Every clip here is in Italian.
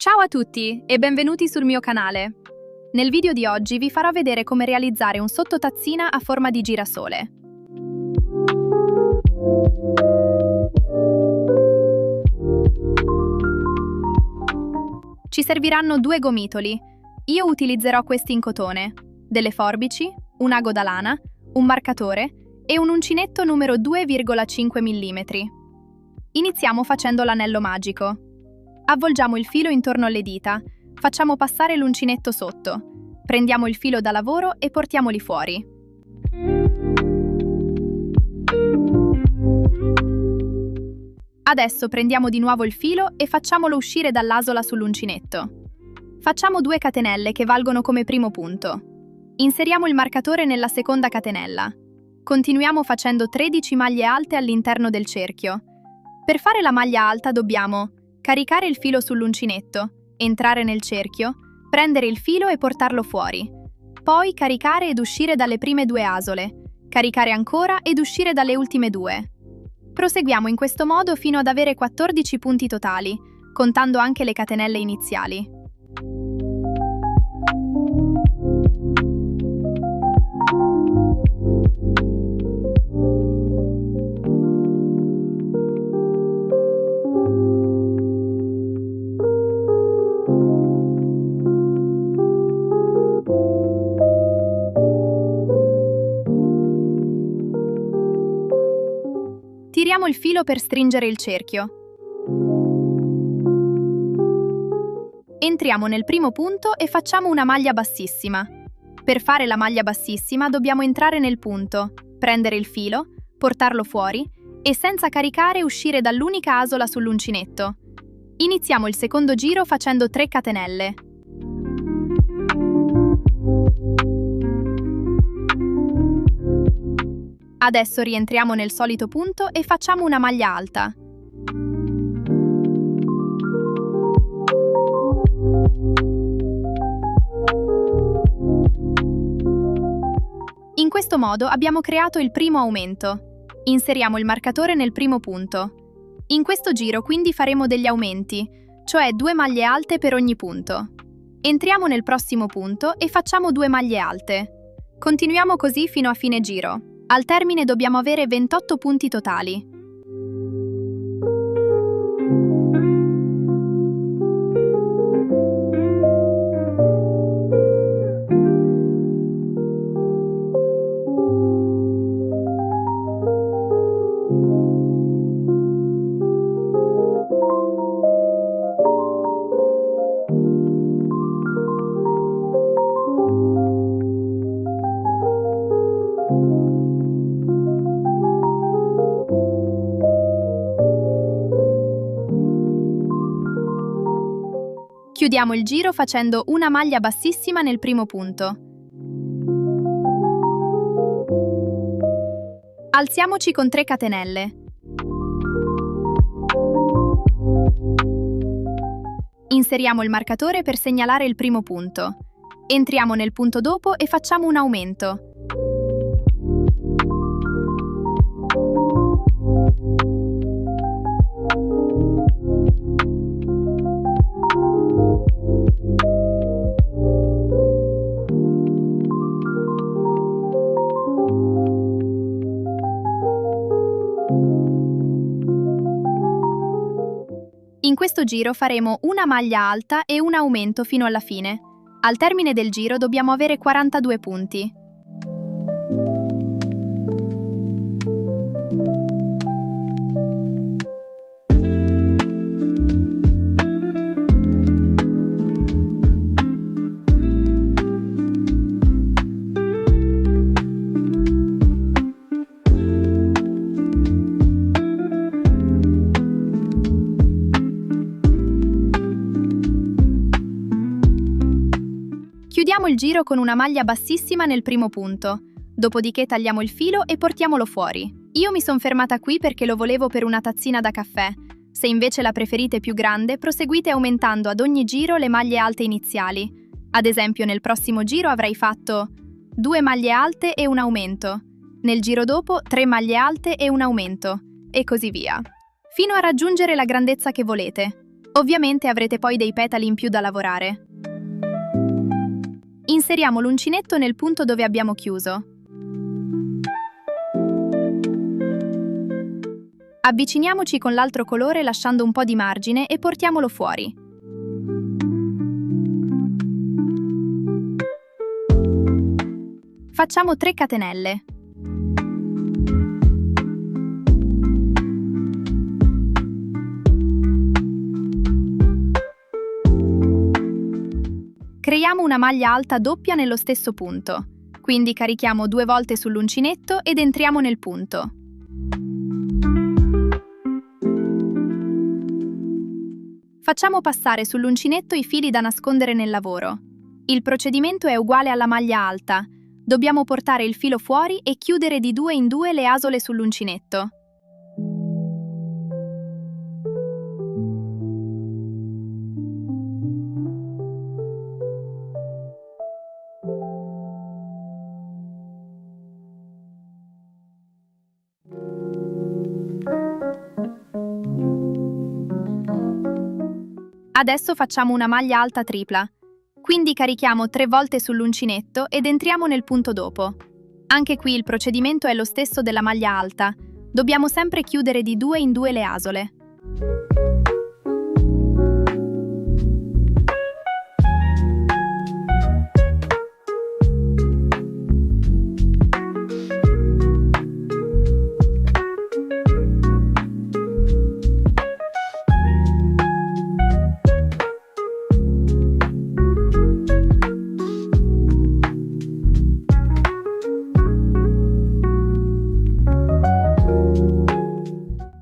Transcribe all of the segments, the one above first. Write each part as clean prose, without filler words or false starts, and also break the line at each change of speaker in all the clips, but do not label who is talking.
Ciao a tutti e benvenuti sul mio canale. Nel video di oggi vi farò vedere come realizzare un sottotazzina a forma di girasole. Ci serviranno 2 gomitoli. Io utilizzerò questi in cotone, delle forbici, un ago da lana, un marcatore e un uncinetto numero 2,5 mm. Iniziamo facendo l'anello magico. Avvolgiamo il filo intorno alle dita, facciamo passare l'uncinetto sotto, prendiamo il filo da lavoro e portiamoli fuori. Adesso prendiamo di nuovo il filo e facciamolo uscire dall'asola sull'uncinetto. Facciamo 2 catenelle che valgono come primo punto. Inseriamo il marcatore nella seconda catenella. Continuiamo facendo 13 maglie alte all'interno del cerchio. Per fare la maglia alta dobbiamo caricare il filo sull'uncinetto, entrare nel cerchio, prendere il filo e portarlo fuori. Poi caricare ed uscire dalle prime 2 asole, caricare ancora ed uscire dalle ultime 2. Proseguiamo in questo modo fino ad avere 14 punti totali, contando anche le catenelle iniziali. Tiriamo il filo per stringere il cerchio. Entriamo nel primo punto e facciamo una maglia bassissima. Per fare la maglia bassissima dobbiamo entrare nel punto, prendere il filo, portarlo fuori e senza caricare uscire dall'unica asola sull'uncinetto. Iniziamo il secondo giro facendo 3 catenelle. Adesso rientriamo nel solito punto e facciamo una maglia alta. In questo modo abbiamo creato il primo aumento. Inseriamo il marcatore nel primo punto. In questo giro quindi faremo degli aumenti, cioè 2 maglie alte per ogni punto. Entriamo nel prossimo punto e facciamo 2 maglie alte. Continuiamo così fino a fine giro. Al termine dobbiamo avere 28 punti totali. Chiudiamo il giro facendo una maglia bassissima nel primo punto. Alziamoci con 3 catenelle. Inseriamo il marcatore per segnalare il primo punto. Entriamo nel punto dopo e facciamo un aumento. In questo giro faremo una maglia alta e un aumento fino alla fine. Al termine del giro dobbiamo avere 42 punti. Chiudiamo il giro con una maglia bassissima nel primo punto, dopodiché tagliamo il filo e portiamolo fuori. Io mi sono fermata qui perché lo volevo per una tazzina da caffè. Se invece la preferite più grande, proseguite aumentando ad ogni giro le maglie alte iniziali. Ad esempio nel prossimo giro avrai fatto 2 maglie alte e un aumento. Nel giro dopo 3 maglie alte e un aumento. E così via. Fino a raggiungere la grandezza che volete. Ovviamente avrete poi dei petali in più da lavorare. Inseriamo l'uncinetto nel punto dove abbiamo chiuso. Avviciniamoci con l'altro colore lasciando un po' di margine e portiamolo fuori. Facciamo 3 catenelle. Creiamo una maglia alta doppia nello stesso punto, quindi carichiamo 2 volte sull'uncinetto ed entriamo nel punto. Facciamo passare sull'uncinetto i fili da nascondere nel lavoro. Il procedimento è uguale alla maglia alta. Dobbiamo portare il filo fuori e chiudere di 2 in 2 le asole sull'uncinetto. Adesso facciamo una maglia alta tripla. Quindi carichiamo 3 volte sull'uncinetto ed entriamo nel punto dopo. Anche qui il procedimento è lo stesso della maglia alta. Dobbiamo sempre chiudere di 2 in 2 le asole.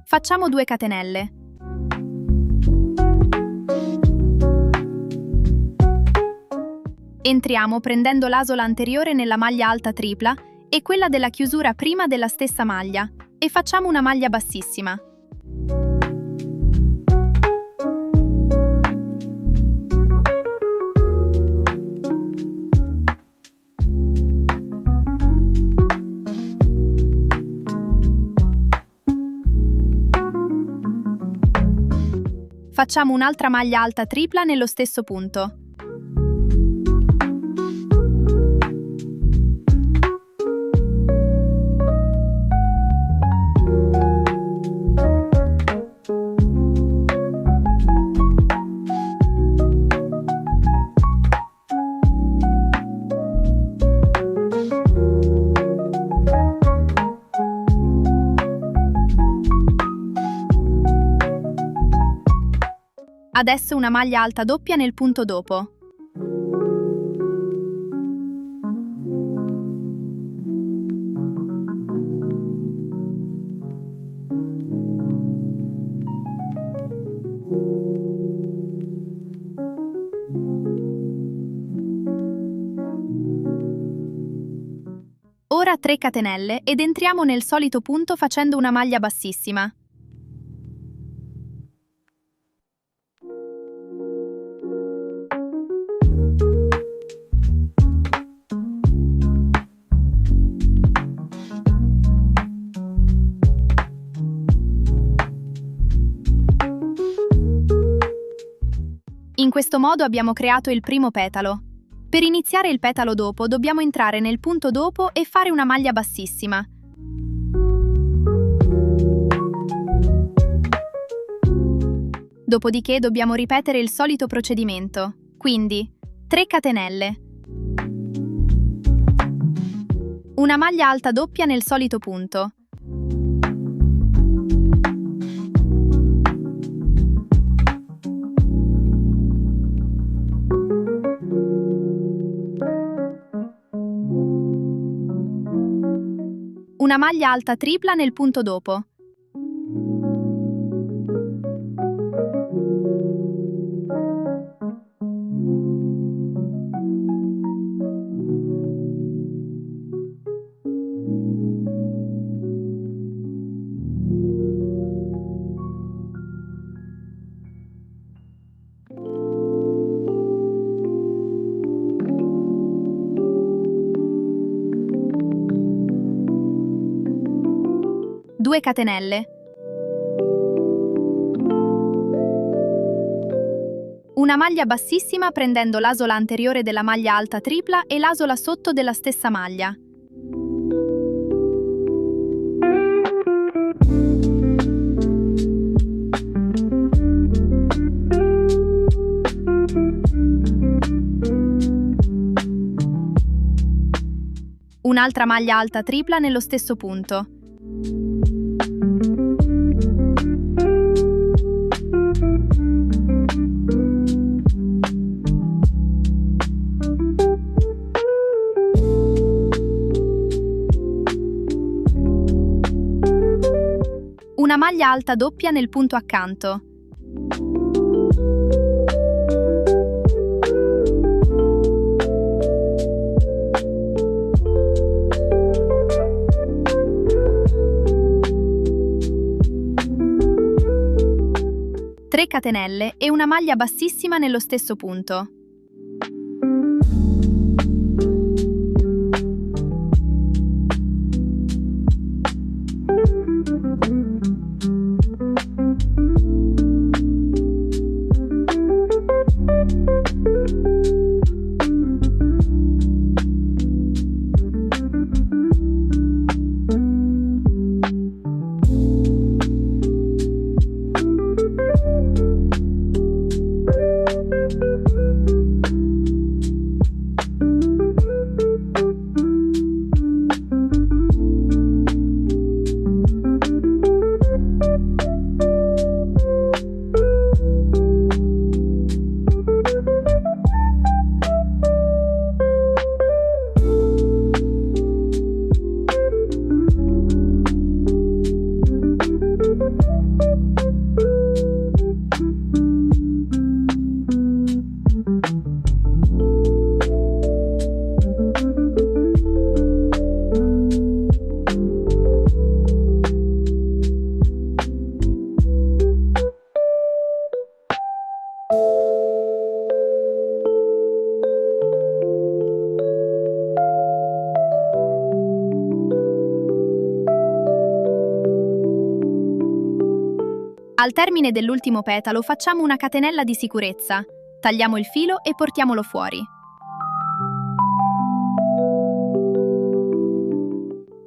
Facciamo 2 catenelle. Entriamo prendendo l'asola anteriore nella maglia alta tripla e quella della chiusura prima della stessa maglia e facciamo una maglia bassissima. Facciamo un'altra maglia alta tripla nello stesso punto. Adesso una maglia alta doppia nel punto dopo. Ora 3 catenelle ed entriamo nel solito punto facendo una maglia bassissima. In questo modo abbiamo creato il primo petalo. Per iniziare il petalo dopo dobbiamo entrare nel punto dopo e fare una maglia bassissima. Dopodiché dobbiamo ripetere il solito procedimento, quindi 3 catenelle. Una maglia alta doppia nel solito punto. Una maglia alta tripla nel punto dopo. Due catenelle. Una maglia bassissima prendendo l'asola anteriore della maglia alta tripla e l'asola sotto della stessa maglia. Un'altra maglia alta tripla nello stesso punto. Una maglia alta doppia nel punto accanto. Tre catenelle e una maglia bassissima nello stesso punto. Al termine dell'ultimo petalo facciamo una catenella di sicurezza, tagliamo il filo e portiamolo fuori.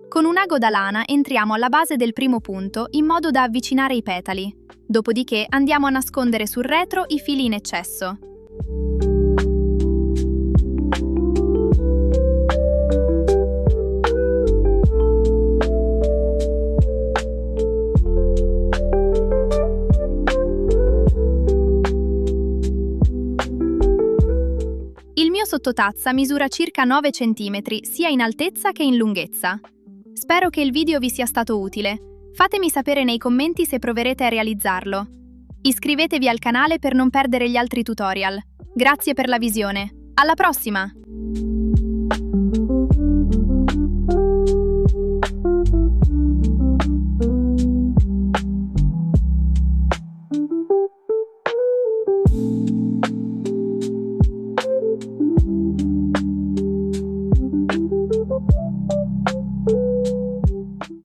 Con un ago da lana entriamo alla base del primo punto in modo da avvicinare i petali, dopodiché andiamo a nascondere sul retro i fili in eccesso. Il mio sottotazza misura circa 9 cm sia in altezza che in lunghezza. Spero che il video vi sia stato utile. Fatemi sapere nei commenti se proverete a realizzarlo. Iscrivetevi al canale per non perdere gli altri tutorial. Grazie per la visione. Alla prossima!